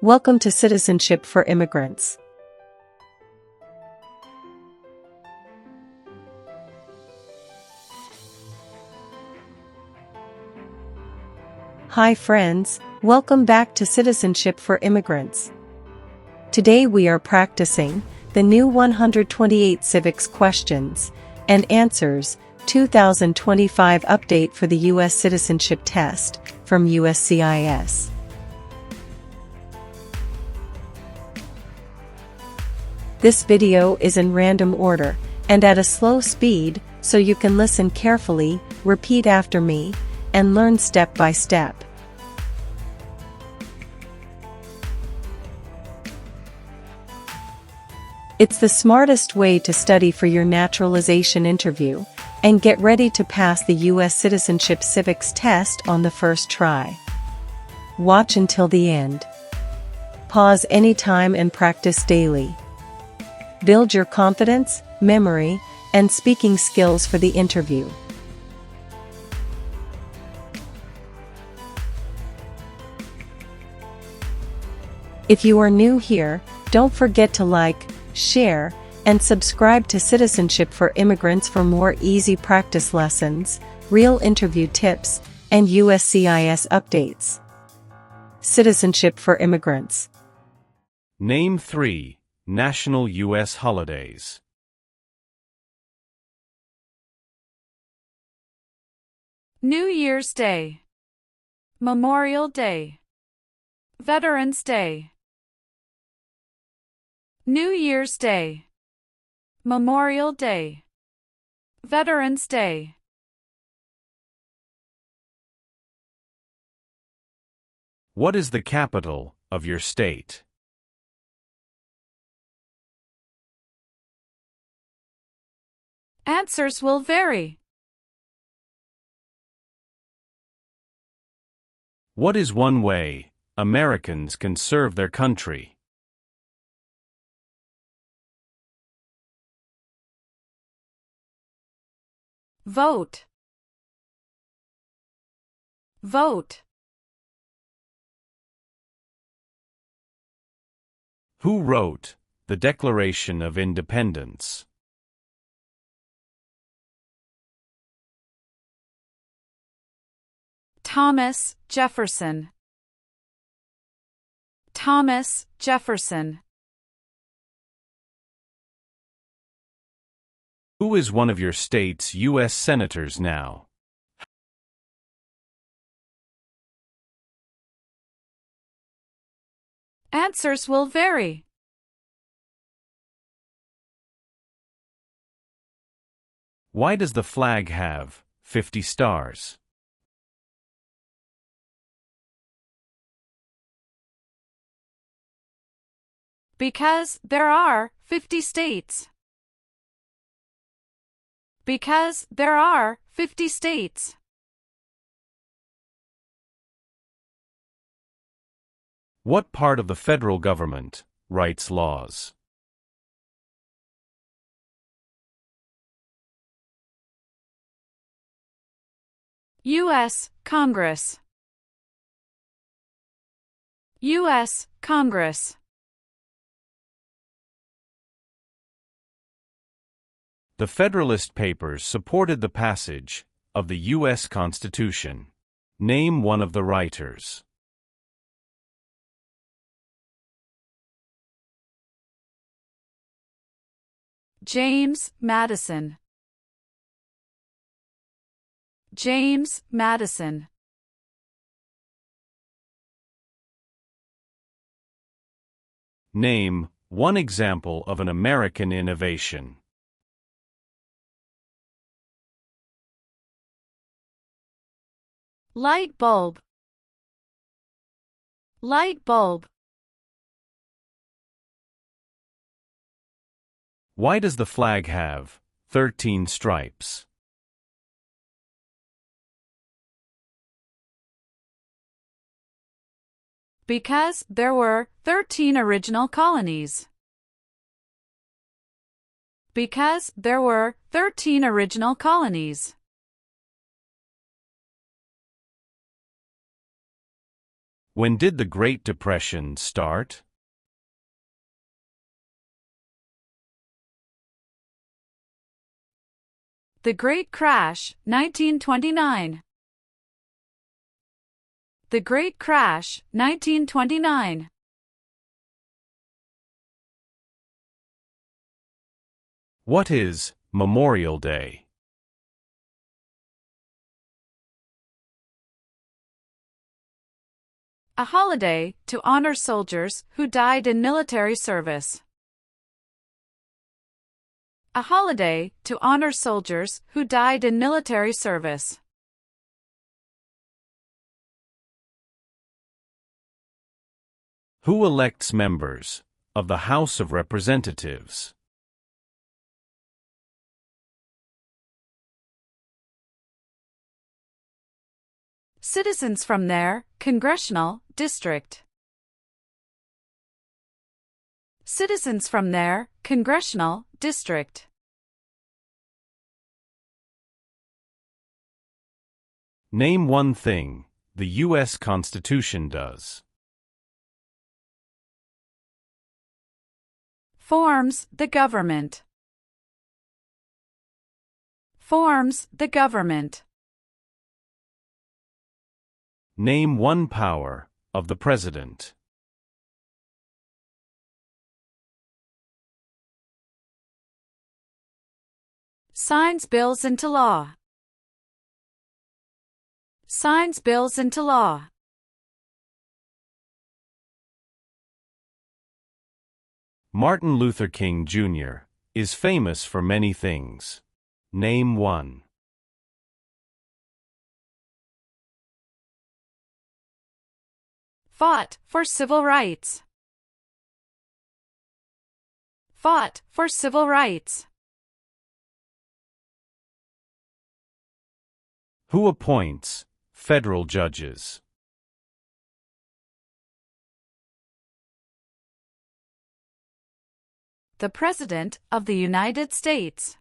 Welcome to Citizenship for Immigrants. Hi friends, welcome back to Citizenship for Immigrants. Today we are practicing the new 128 Civics questions and answers 2025 update for the U.S. Citizenship test from USCIS. This video is in random order and at a slow speed, so you can listen carefully, repeat after me, and learn step by step. It's the smartest way to study for your naturalization interview and get ready to pass the U.S. Citizenship Civics test on the first try. Watch until the end. Pause anytime and practice daily. Build your confidence, memory, and speaking skills for the interview. If you are new here, don't forget to like, share, and subscribe to Citizenship for Immigrants for more easy practice lessons, real interview tips, and USCIS updates. Citizenship for Immigrants. Name 3 national U.S. holidays. New Year's Day, Memorial Day, Veterans Day. New Year's Day, Memorial Day, Veterans Day. What is the capital of your state? Answers will vary. What is one way Americans can serve their country? Vote. Vote. Who wrote the Declaration of Independence? Thomas Jefferson. Thomas Jefferson. Who is one of your state's U.S. senators now? Answers will vary. Why does the flag have 50 stars? Because there are 50 states. Because there are 50 states. What part of the federal government writes laws? U.S. Congress. U.S. Congress. The Federalist Papers supported the passage of the U.S. Constitution. Name one of the writers. James Madison. James Madison. Name one example of an American innovation. Light bulb. Light bulb. Why does the flag have 13 stripes? Because there were 13 original colonies. Because there were 13 original colonies. When did the Great Depression start? The Great Crash, 1929. The Great Crash, 1929. What is Memorial Day? A holiday to honor soldiers who died in military service. A holiday to honor soldiers who died in military service. Who elects members of the House of Representatives? Citizens from their congressional district. Citizens from their congressional district. Name one thing the U.S. Constitution does. Forms the government. Forms the government. Name one power of the President. Signs bills into law. Signs bills into law. Martin Luther King Jr. is famous for many things. Name one. Fought for civil rights. Fought for civil rights. Who appoints federal judges? The President of the United States.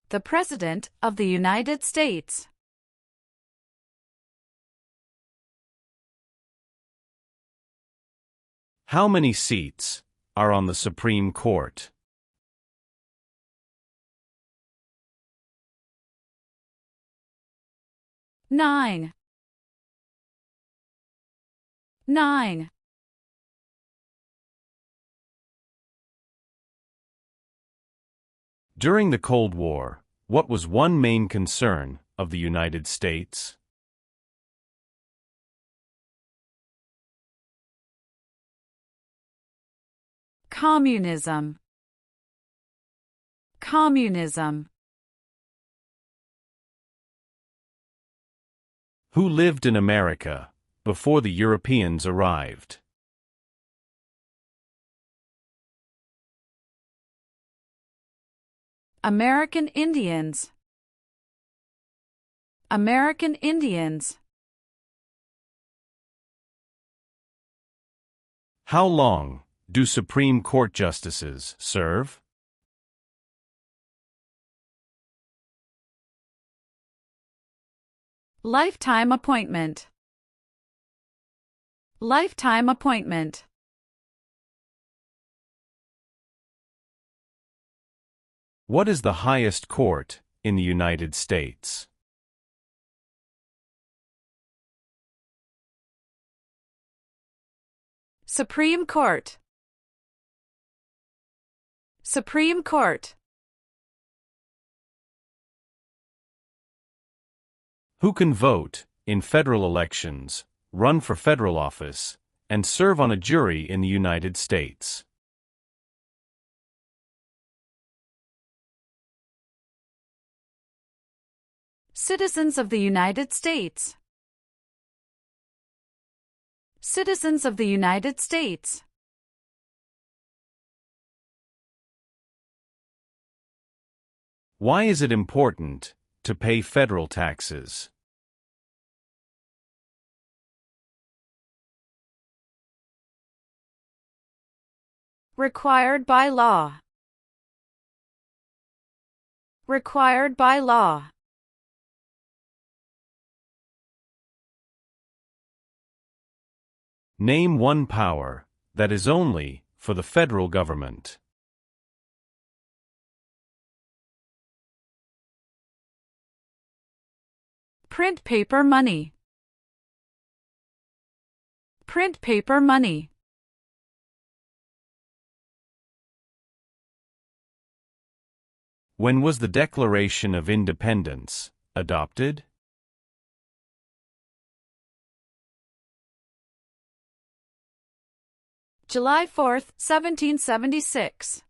The President of the United States. How many seats are on the Supreme Court? Nine. Nine. During the Cold War, what was one main concern of the United States? Communism. Communism. Who lived in America before the Europeans arrived? American Indians. American Indians. How long do Supreme Court justices serve? Lifetime appointment. Lifetime appointment. What is the highest court in the United States? Supreme Court. Supreme Court. Who can vote in federal elections, run for federal office, and serve on a jury in the United States? Citizens of the United States. Citizens of the United States. Why is it important to pay federal taxes? Required by law. Required by law. Name one power that is only for the federal government. Print paper money. Print paper money. When was the Declaration of Independence adopted? July 4th, 1776.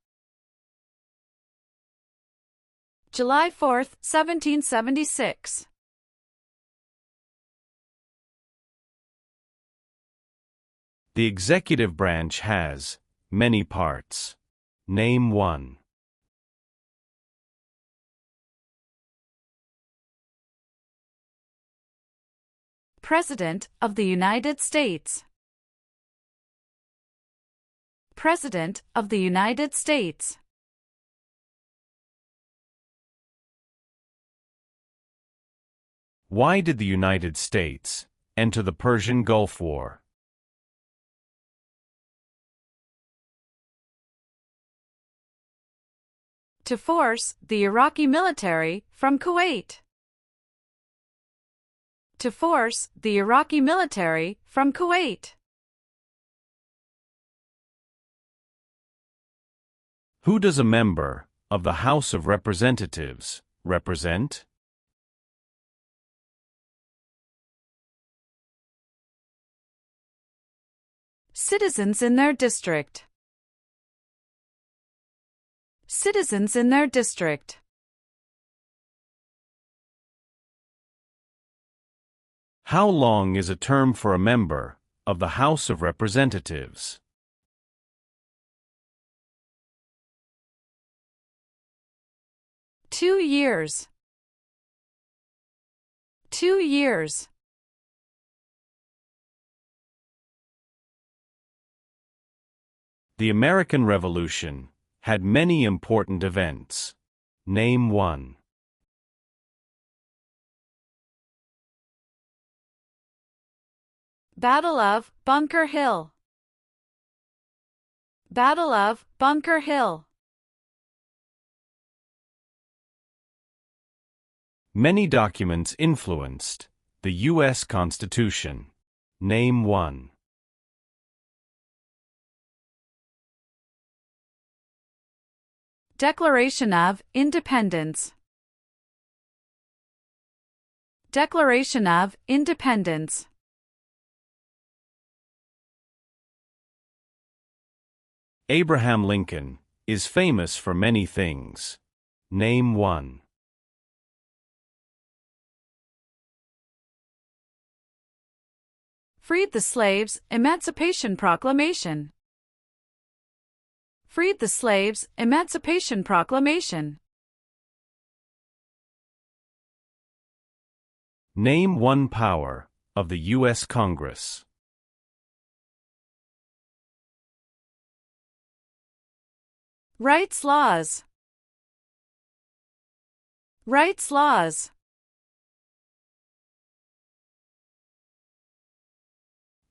July 4th, 1776. The executive branch has many parts. Name one. President of the United States. President of the United States. Why did the United States enter the Persian Gulf War? To force the Iraqi military from Kuwait. To force the Iraqi military from Kuwait. Who does a member of the House of Representatives represent? Citizens in their district. Citizens in their district. How long is a term for a member of the House of Representatives? Two years. 2 years. The American Revolution had many important events. Name one. Battle of Bunker Hill. Battle of Bunker Hill. Many documents influenced the U.S. Constitution. Name one. Declaration of Independence. Declaration of Independence. Abraham Lincoln is famous for many things. Name one. Freed the slaves, Emancipation Proclamation. Freed the slaves, Emancipation Proclamation. Name one power of the U.S. Congress. Rights laws. Rights laws.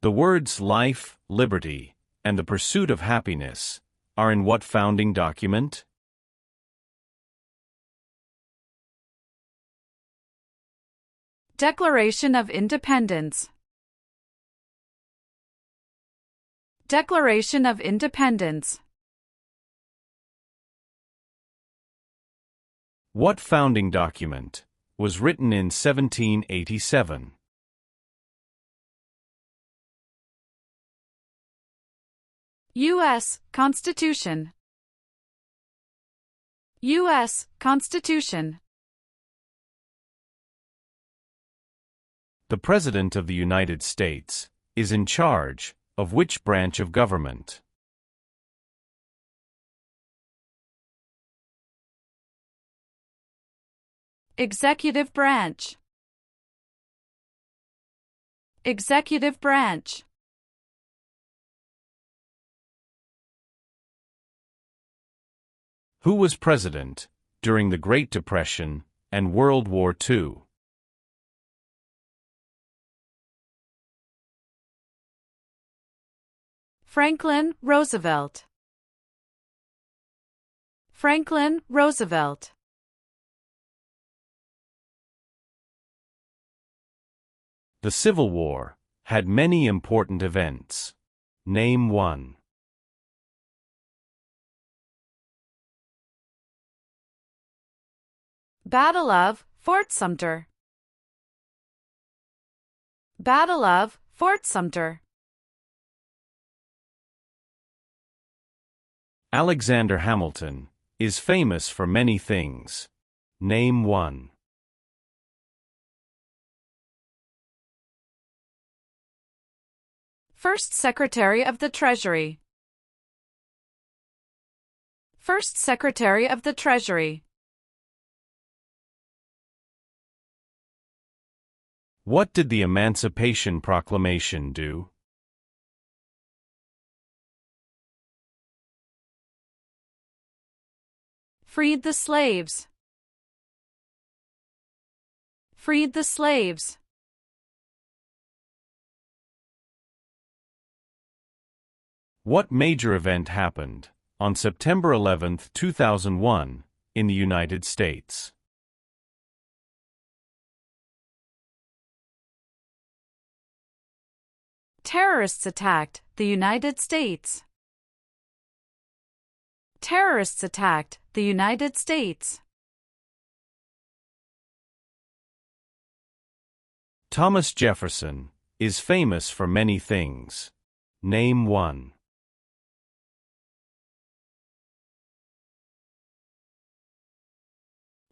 The words life, liberty, and the pursuit of happiness are in what founding document? Declaration of Independence. Declaration of Independence. What founding document was written in 1787? U.S. Constitution. U.S. Constitution. The President of the United States is in charge of which branch of government? Executive branch. Executive branch. Who was president during the Great Depression and World War II? Franklin Roosevelt. Franklin Roosevelt. The Civil War had many important events. Name one. Battle of Fort Sumter. Battle of Fort Sumter. Alexander Hamilton is famous for many things. Name one. First Secretary of the Treasury. First Secretary of the Treasury. What did the Emancipation Proclamation do? Freed the slaves. Freed the slaves. What major event happened on September 11, 2001, in the United States? Terrorists attacked the United States. Terrorists attacked the United States. Thomas Jefferson is famous for many things. Name one.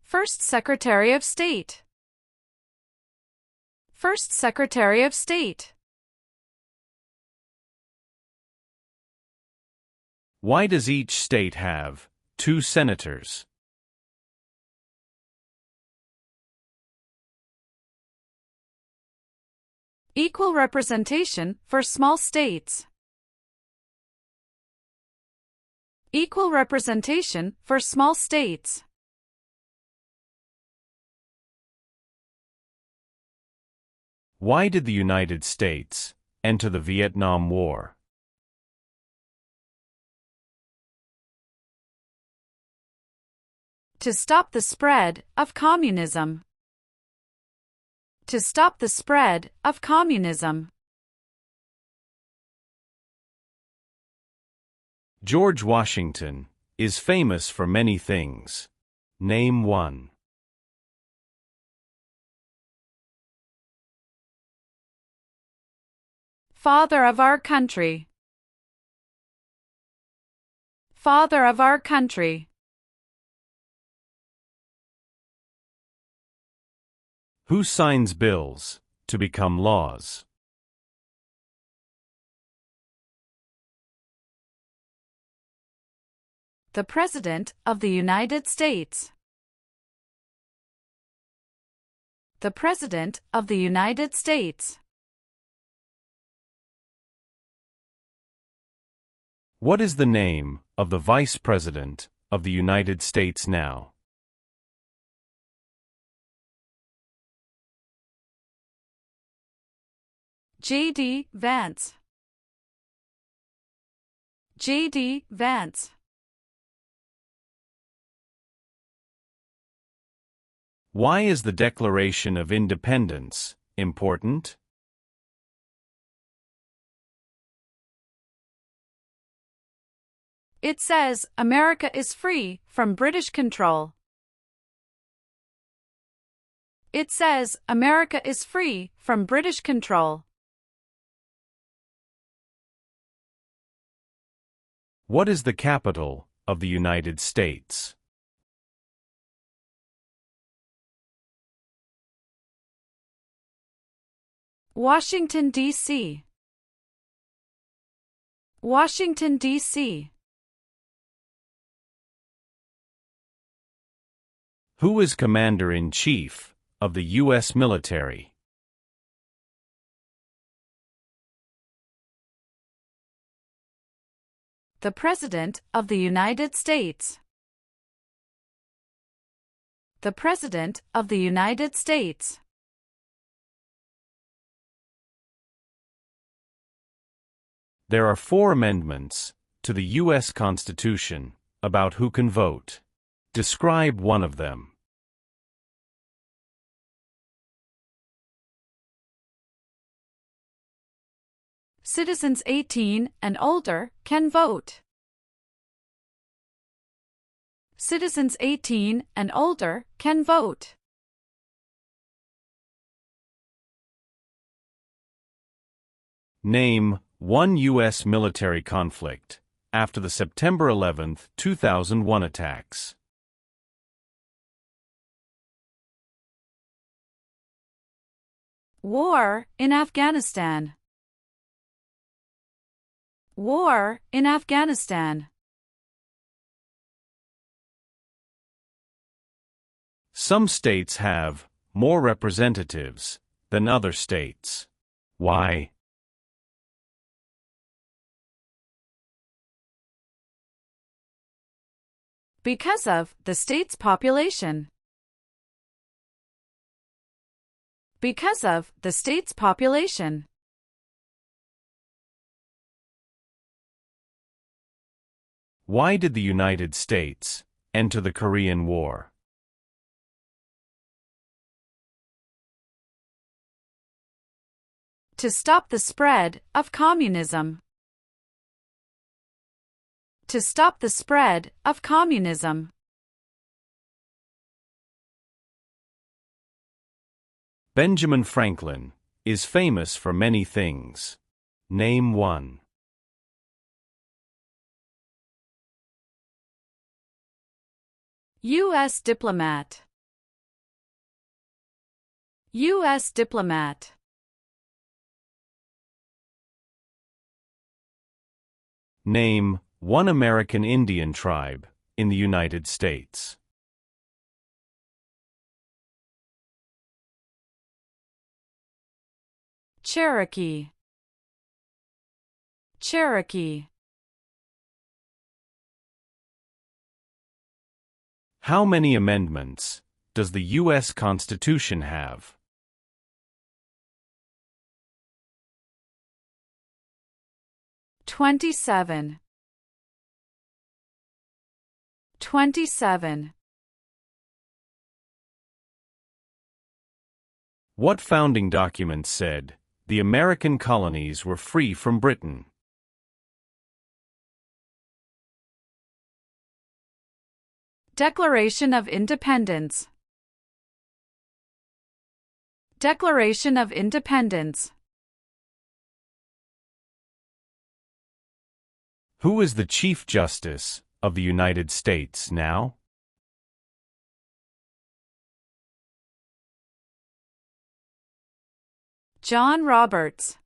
First Secretary of State. First Secretary of State. Why does each state have 2 senators? Equal representation for small states. Equal representation for small states. Why did the United States enter the Vietnam War? To stop the spread of communism. To stop the spread of communism. George Washington is famous for many things. Name one. Father of our country. Father of our country. Who signs bills to become laws? The President of the United States. The President of the United States. What is the name of the Vice President of the United States now? J.D. Vance. J.D. Vance. Why is the Declaration of Independence important? It says America is free from British control. It says America is free from British control. What is the capital of the United States? Washington, D.C. Washington, D.C. Who is Commander-in-Chief of the U.S. military? The President of the United States. The President of the United States. . There are 4 amendments to the U.S. Constitution about who can vote. Describe one of them. Citizens 18 and older can vote. Citizens 18 and older can vote. Name one U.S. military conflict after the September 11, 2001 attacks. War in Afghanistan. War in Afghanistan. Some states have more representatives than other states. Why? Because of the state's population. Because of the state's population. Why did the United States enter the Korean War? To stop the spread of communism. To stop the spread of communism. Benjamin Franklin is famous for many things. Name one. U.S. diplomat. U.S. diplomat. Name one American Indian tribe in the United States. Cherokee. Cherokee. How many amendments does the U.S. Constitution have? "27. 27. What founding document said the American colonies were free from Britain? Declaration of Independence. Declaration of Independence. Who is the Chief Justice of the United States now? John Roberts.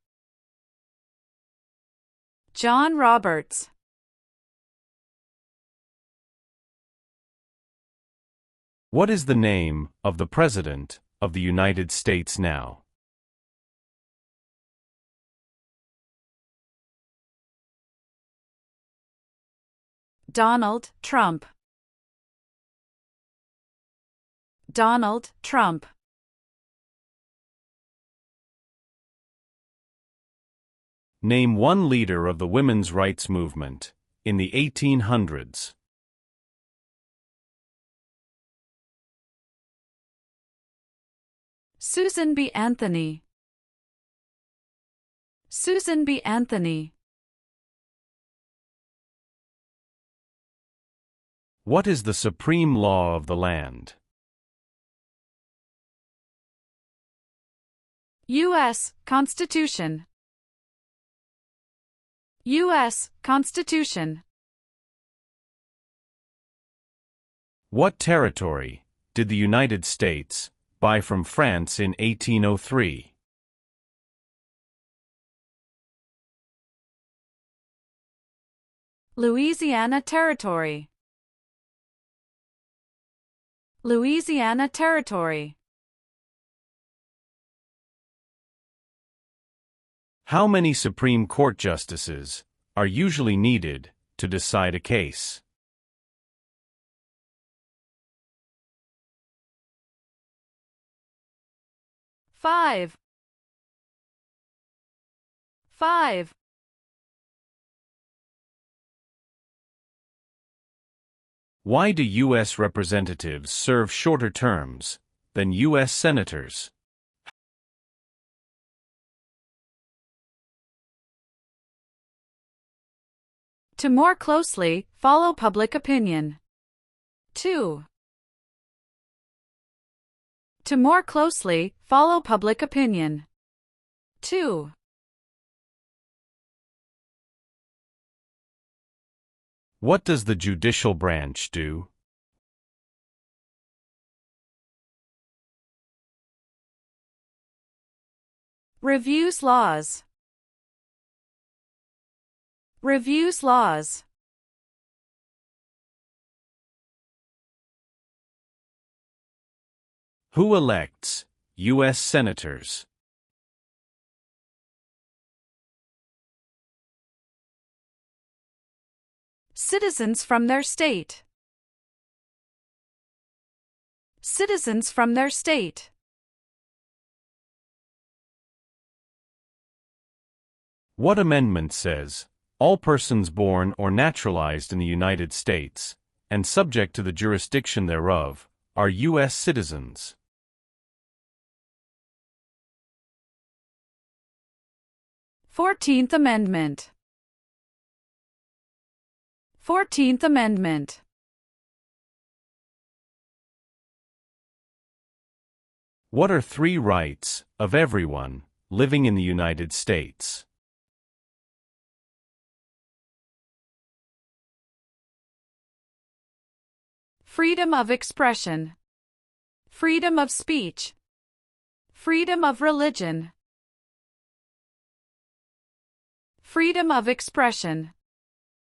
John Roberts. What is the name of the President of the United States now? Donald Trump. Donald Trump. Name one leader of the women's rights movement in the 1800s. Susan B. Anthony. Susan B. Anthony. What is the supreme law of the land? U.S. Constitution. U.S. Constitution. What territory did the United States buy from France in 1803? Louisiana Territory. Louisiana Territory. How many Supreme Court justices are usually needed to decide a case? Five. Why do U.S. representatives serve shorter terms than U.S. senators? To more closely follow public opinion. 2. To more closely follow public opinion. 2. What does the judicial branch do? Reviews laws. Reviews laws. Who elects U.S. senators? Citizens from their state. Citizens from their state. What amendment says, all persons born or naturalized in the United States, and subject to the jurisdiction thereof, are U.S. citizens? 14th Amendment. 14th Amendment. What are 3 rights of everyone living in the United States? Freedom of expression. Freedom of speech. Freedom of religion. Freedom of expression.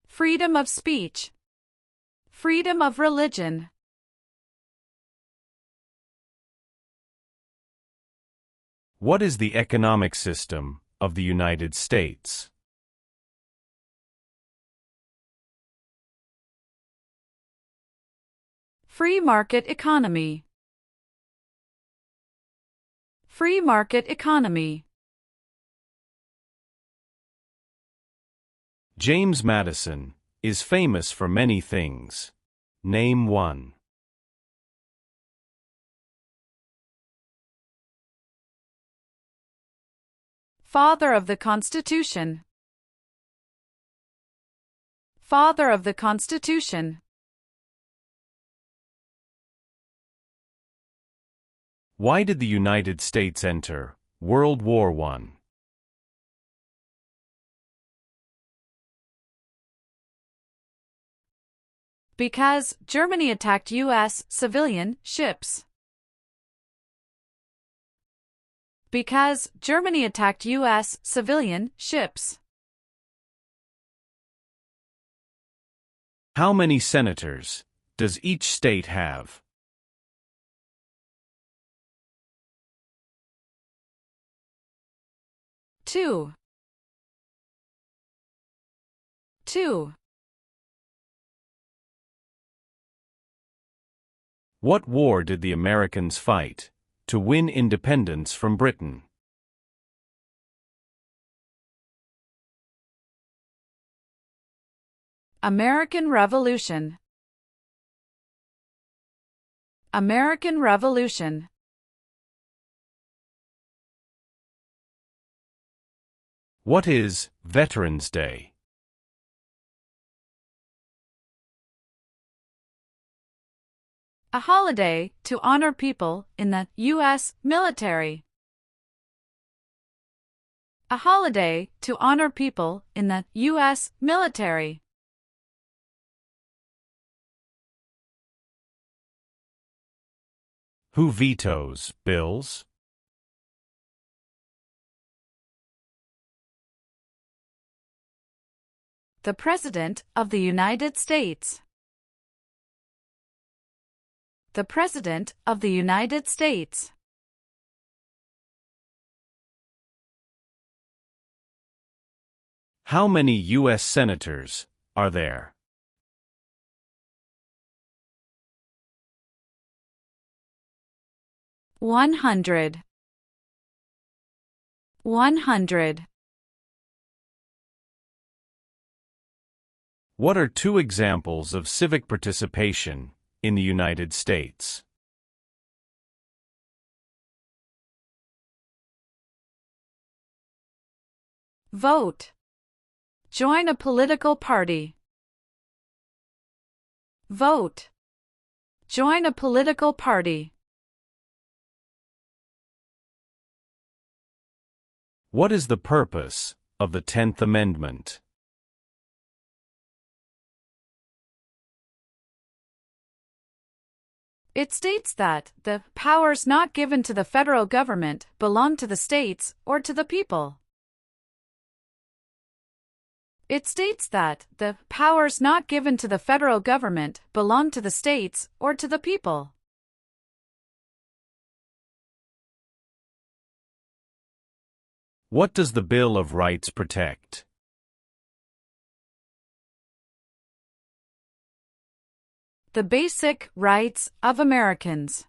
Freedom of speech. Freedom of religion. What is the economic system of the United States? Free market economy. Free market economy. James Madison is famous for many things. Name one. Father of the Constitution. Father of the Constitution. Why did the United States enter World War I? Because Germany attacked U.S. civilian ships. Because Germany attacked U.S. civilian ships. How many senators does each state have? Two. What war did the Americans fight to win independence from Britain? American Revolution. American Revolution. What is Veterans Day? A holiday to honor people in the U.S. military. A holiday to honor people in the U.S. military. Who vetoes bills? The President of the United States. The President of the United States. How many U.S. senators are there? One hundred. What are two examples of civic participation in the United States? Vote. Join a political party. Vote. Join a political party. What is the purpose of the 10th Amendment? It states that the powers not given to the federal government belong to the states or to the people. It states that the powers not given to the federal government belong to the states or to the people. What does the Bill of Rights protect? The basic rights of Americans.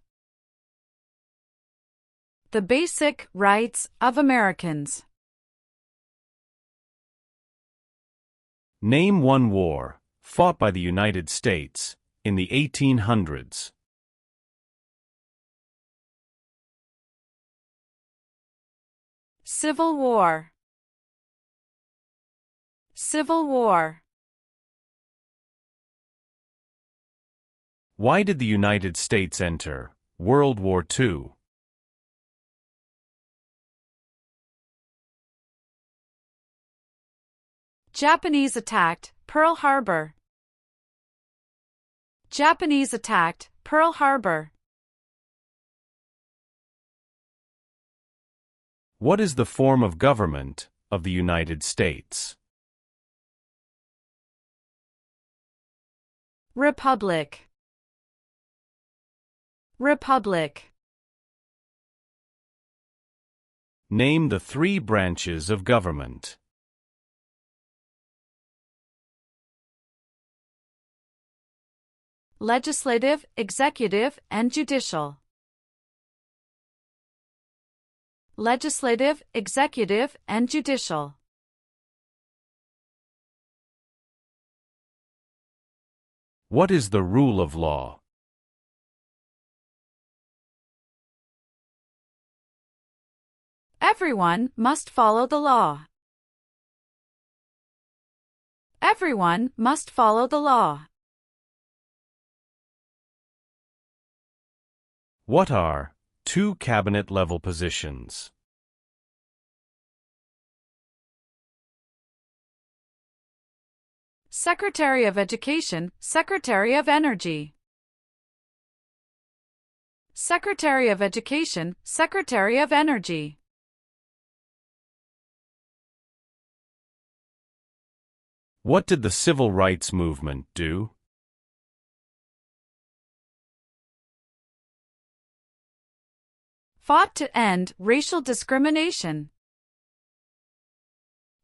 The basic rights of Americans. Name one war fought by the United States in the 1800s. Civil War. Civil War. Why did the United States enter World War II? Japanese attacked Pearl Harbor. Japanese attacked Pearl Harbor. What is the form of government of the United States? Republic. Republic. Name the three branches of government. Legislative, executive, and judicial. Legislative, executive, and judicial. What is the rule of law? Everyone must follow the law. Everyone must follow the law. What are two cabinet-level positions? Secretary of Education, Secretary of Energy. Secretary of Education, Secretary of Energy. What did the Civil Rights Movement do? Fought to end racial discrimination.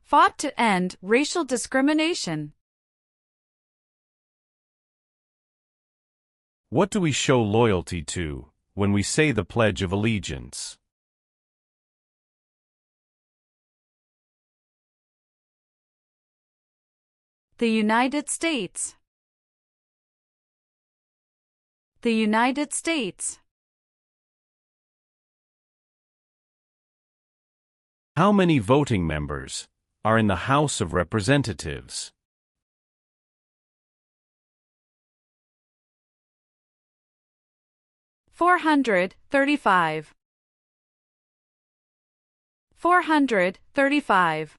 Fought to end racial discrimination. What do we show loyalty to when we say the Pledge of Allegiance? The United States. The United States. How many voting members are in the House of Representatives? $435. 435.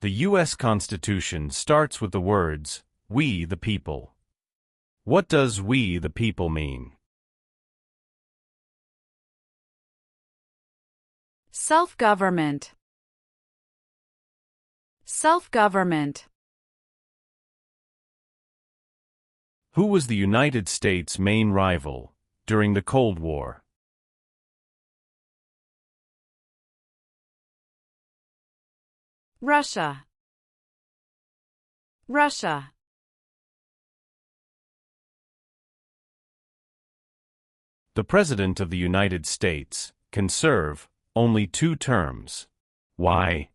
The U.S. Constitution starts with the words, "We the people." What does "we the people" mean? Self-government. Self-government. Who was the United States' main rival during the Cold War? Russia. Russia. The President of the United States can serve only 2 terms. Why?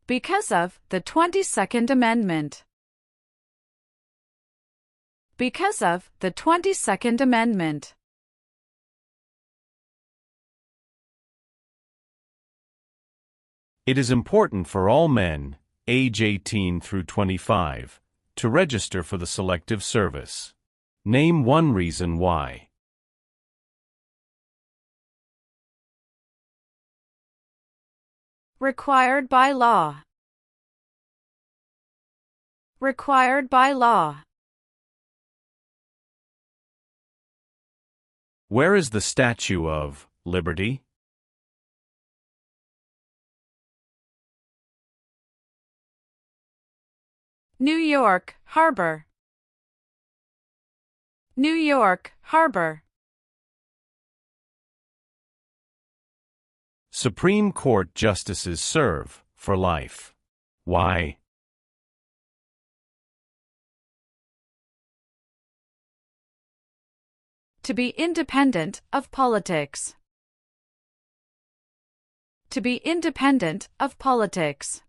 Because of the 22nd Amendment. Because of the 22nd Amendment. It is important for all men, age 18 through 25, to register for the Selective Service. Name one reason why. Required by law. Required by law. Where is the Statue of Liberty? New York Harbor. New York Harbor. Supreme Court justices serve for life. Why? To be independent of politics. To be independent of politics.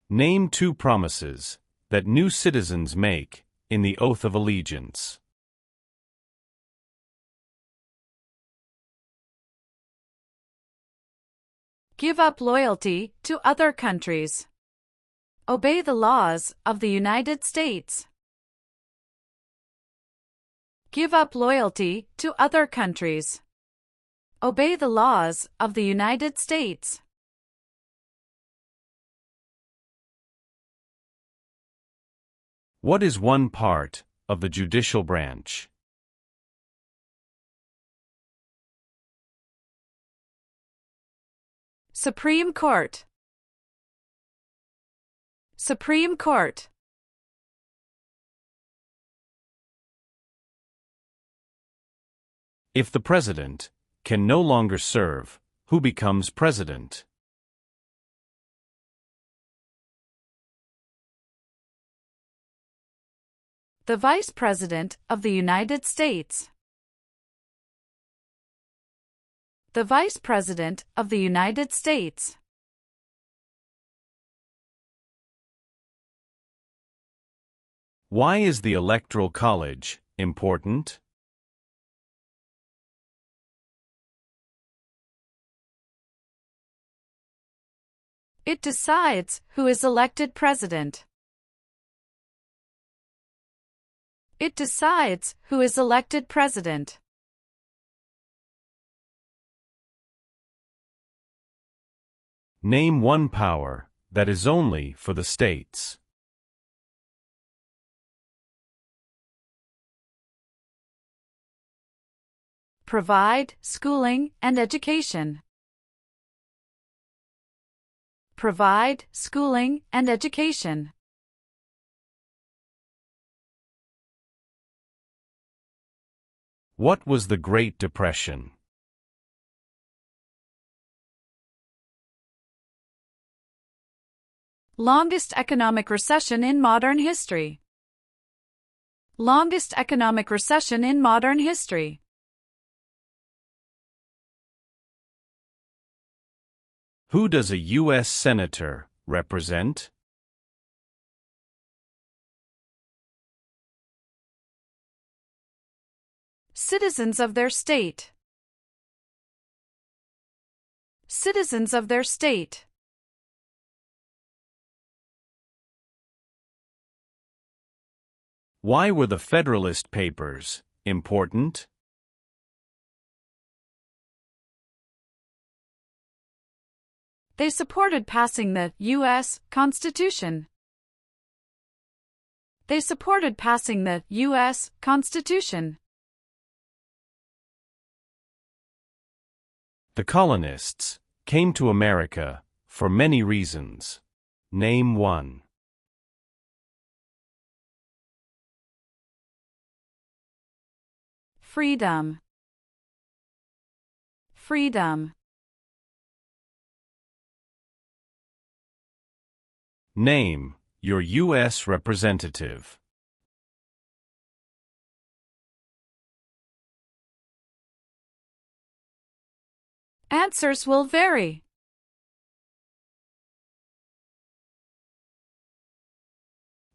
Name two promises that new citizens make in the oath of allegiance. Give up loyalty to other countries. Obey the laws of the United States. Give up loyalty to other countries. Obey the laws of the United States. What is one part of the judicial branch? Supreme Court. Supreme Court. If the president can no longer serve, who becomes president? The Vice President of the United States. The Vice President of the United States. Why is the Electoral College important? It decides who is elected president. It decides who is elected president. Name one power that is only for the states. Provide schooling and education. Provide schooling and education. What was the Great Depression? Longest economic recession in modern history. Longest economic recession in modern history. Who does a U.S. Senator represent? Citizens of their state. Citizens of their state. Why were the Federalist Papers important? They supported passing the U.S. Constitution. They supported passing the U.S. Constitution. The colonists came to America for many reasons. Name one. Freedom. Freedom. Name your U.S. representative. Answers will vary.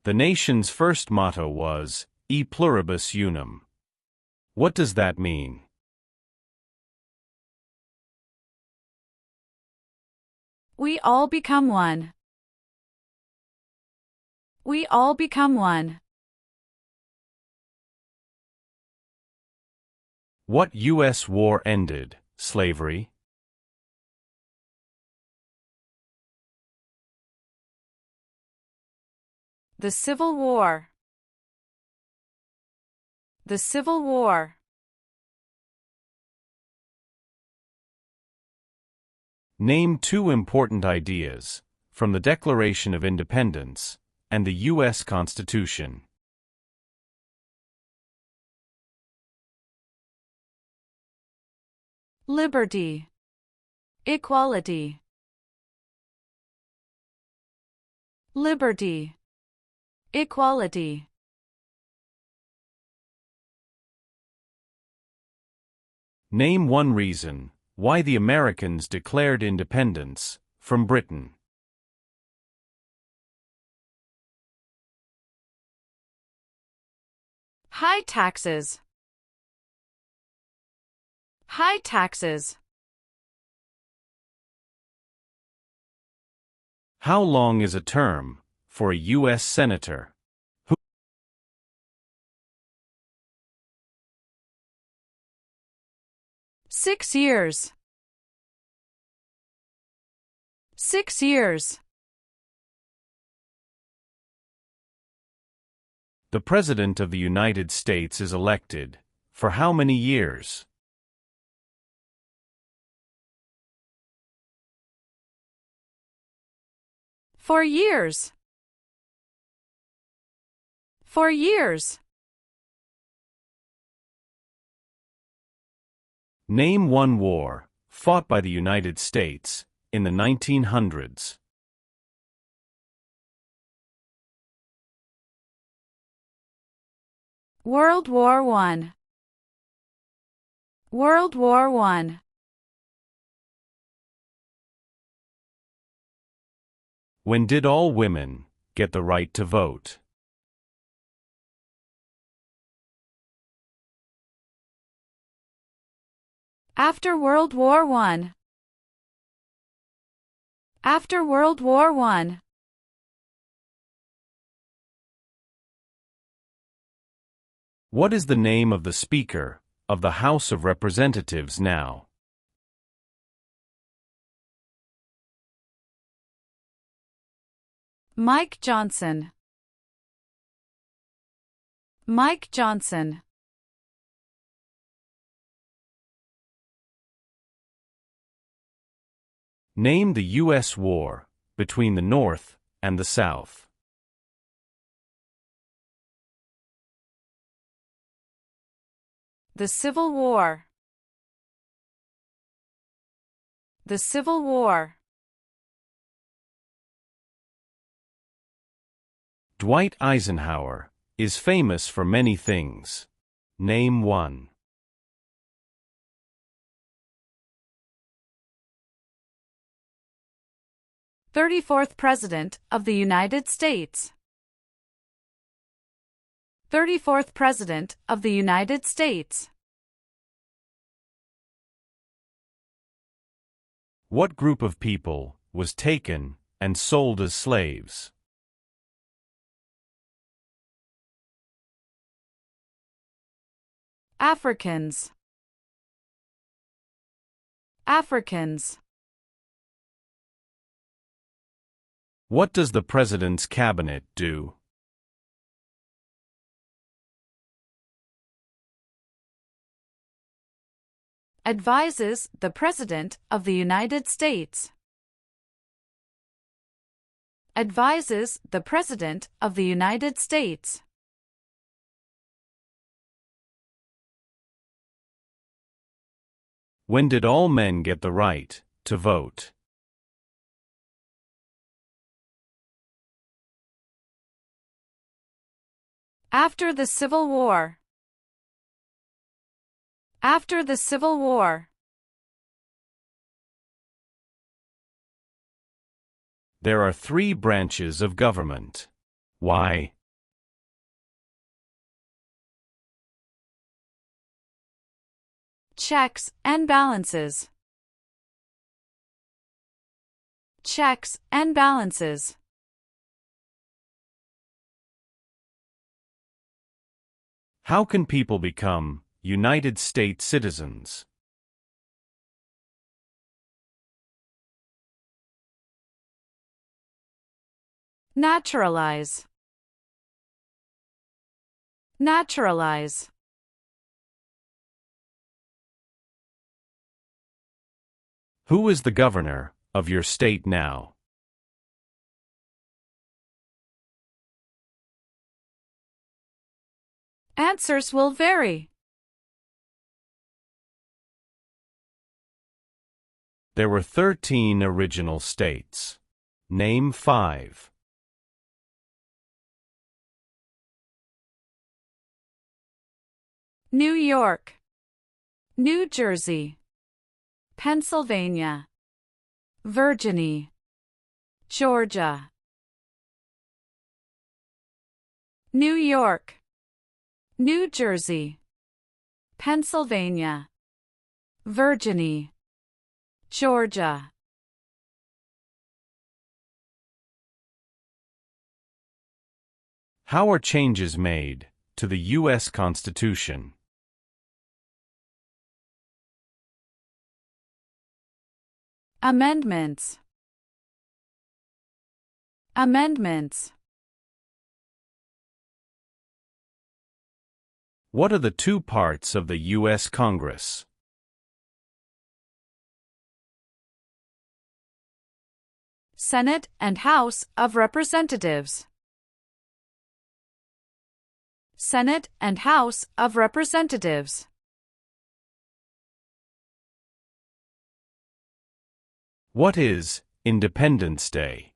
The nation's first motto was, E pluribus unum. What does that mean? We all become one. We all become one. What U.S. war ended slavery? The Civil War. The Civil War. Name two important ideas from the Declaration of Independence and the U.S. Constitution. Liberty. Equality. Liberty. Equality. Name one reason why the Americans declared independence from Britain. High taxes. High taxes. How long is a term for a U.S. Senator? 6 years. 6 years. The President of the United States is elected for how many years? For years. For years. Name one war fought by the United States in the 1900s. World War I. World War I. When did all women get the right to vote? After World War I. After World War I. What is the name of the Speaker of the House of Representatives now? Mike Johnson. Mike Johnson. Name the U.S. war between the North and the South. The Civil War. The Civil War. Dwight Eisenhower is famous for many things. Name one. "34th President of the United States." 34th President of the United States. What group of people was taken and sold as slaves? Africans. Africans. What does the President's cabinet do? Advises the President of the United States. Advises the President of the United States. When did all men get the right to vote? After the Civil War. After the Civil War. There are 3 branches of government. Why? Checks and balances. Checks and balances. How can people become United States citizens? Naturalize. Naturalize. Who is the governor of your state now? Answers will vary. There were 13 original states. Name 5. New York, New Jersey, Pennsylvania, Virginia, Georgia. New York, New Jersey, Pennsylvania, Virginia, Georgia. How are changes made to the U.S. Constitution? Amendments. Amendments. What are the 2 parts of the U.S. Congress? Senate and House of Representatives. Senate and House of Representatives. What is Independence Day?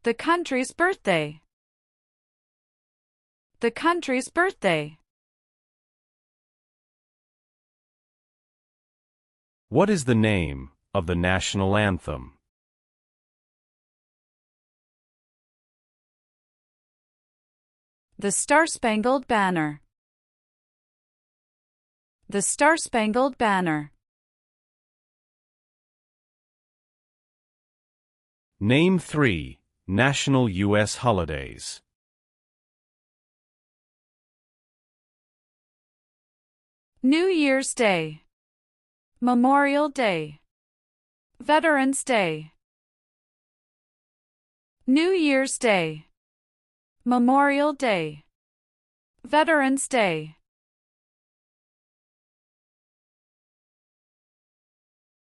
The country's birthday. The country's birthday. What is the name of the national anthem? The Star-Spangled Banner. The Star-Spangled Banner. Name 3 national U.S. holidays. New Year's Day, Memorial Day, Veterans Day. New Year's Day, Memorial Day, Veterans Day.